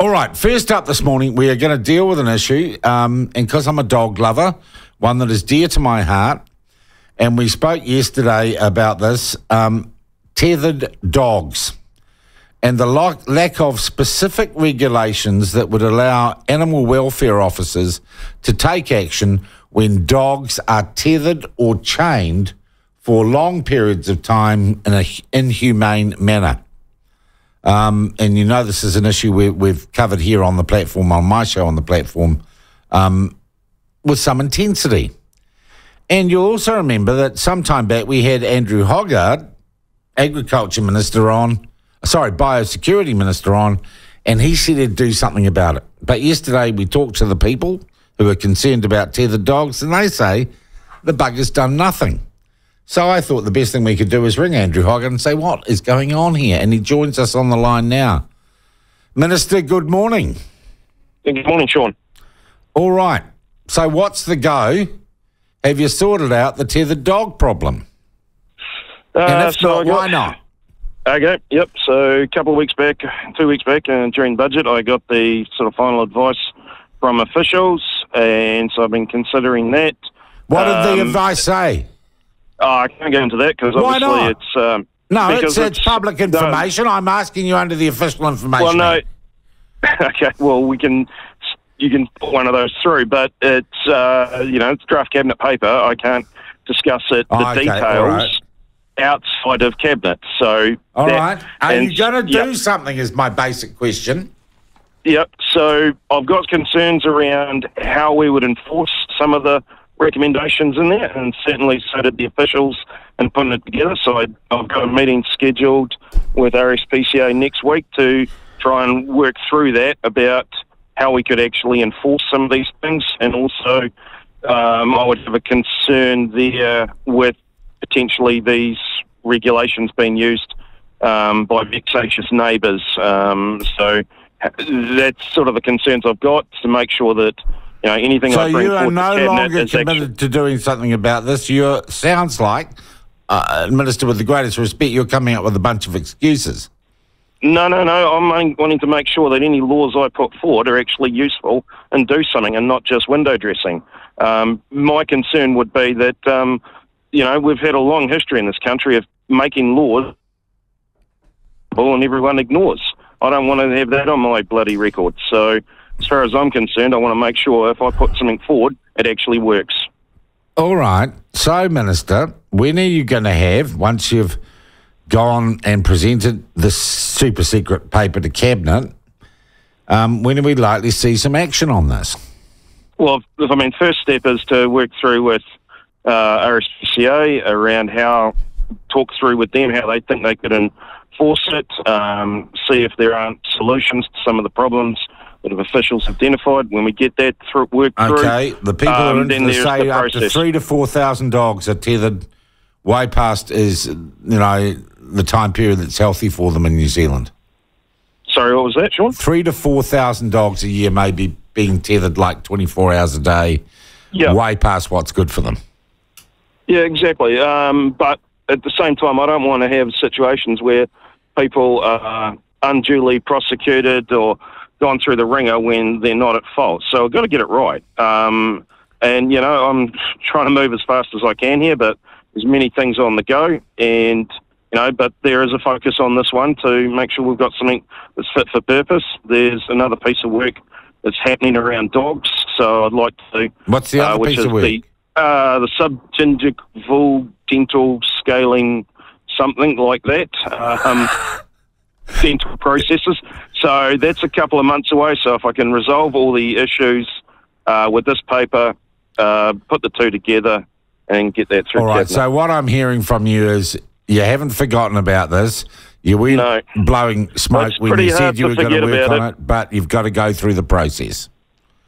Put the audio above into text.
All right, first up this morning, we are going to deal with an issue, and because I'm a dog lover, one that is dear to my heart, and we spoke yesterday about this, tethered dogs and the lack of specific regulations that would allow animal welfare officers to take action when dogs are tethered or chained for long periods of time in an inhumane manner. And you know this is an issue we've covered here on the platform, on my show on the platform, with some intensity. And you'll also remember that sometime back we had Andrew Hoggard, Biosecurity Minister on, and he said he'd do something about it. But yesterday we talked to the people who are concerned about tethered dogs, and they say the bugger's done nothing. So I thought the best thing we could do is ring Andrew Hoggard and say, what is going on here? And he joins us on the line now. Minister, good morning. Good morning, Sean. All right. So what's the go? Have you sorted out the tethered dog problem? And if not, why not? Okay, yep. So a couple of weeks back, 2 weeks back, during budget, I got the sort of final advice from officials, and so I've been considering that. What did the advice say? I can't get into that because obviously it's... no, it's public information. I'm asking you under the official information. Well, no. Okay, well, you can put one of those through, but it's, it's draft cabinet paper. I can't discuss the details outside of cabinet. So... All right. Are you going to do something is my basic question. Yep. So I've got concerns around how we would enforce some of the recommendations in there, and certainly so did the officials in putting it together. So I've got a meeting scheduled with RSPCA next week to try and work through that about how we could actually enforce some of these things. And also I would have a concern there with potentially these regulations being used by vexatious neighbours. So that's sort of the concerns I've got, to make sure that anything I bring forward to cabinet. So you are no longer committed to doing something about this. Sounds like, Minister, with the greatest respect, you're coming up with a bunch of excuses. No. I'm wanting to make sure that any laws I put forward are actually useful and do something, and not just window dressing. My concern would be that, we've had a long history in this country of making laws and everyone ignores. I don't want to have that on my bloody record. So as far as I'm concerned, I want to make sure if I put something forward, it actually works. All right. So, Minister, when are you going to have, once you've gone and presented this super secret paper to Cabinet, when are we likely to see some action on this? Well, first step is to work through with RSPCA around talk through with them how they think they could enforce it, see if there aren't solutions to some of the problems that officials identified. When we get that worked through... Okay, the people are into the say up to 3,000 to 4,000 dogs are tethered way past the time period that's healthy for them in New Zealand. Sorry, what was that, Sean? 3,000 to 4,000 dogs a year may be being tethered like 24 hours a day, way past what's good for them. Yeah, exactly. But at the same time, I don't want to have situations where people are unduly prosecuted or gone through the ringer when they're not at fault. So I've got to get it right. And, I'm trying to move as fast as I can here, but there's many things on the go. And, but there is a focus on this one to make sure we've got something that's fit for purpose. There's another piece of work that's happening around dogs. So I'd like to... What's the other piece of work? The subgingival dental scaling, something like that. Dental processes. So that's a couple of months away. So if I can resolve all the issues with this paper, put the two together and get that through. All right. So what I'm hearing from you is you haven't forgotten about this. You weren't blowing smoke when you said you were going to work on it, but you've got to go through the process.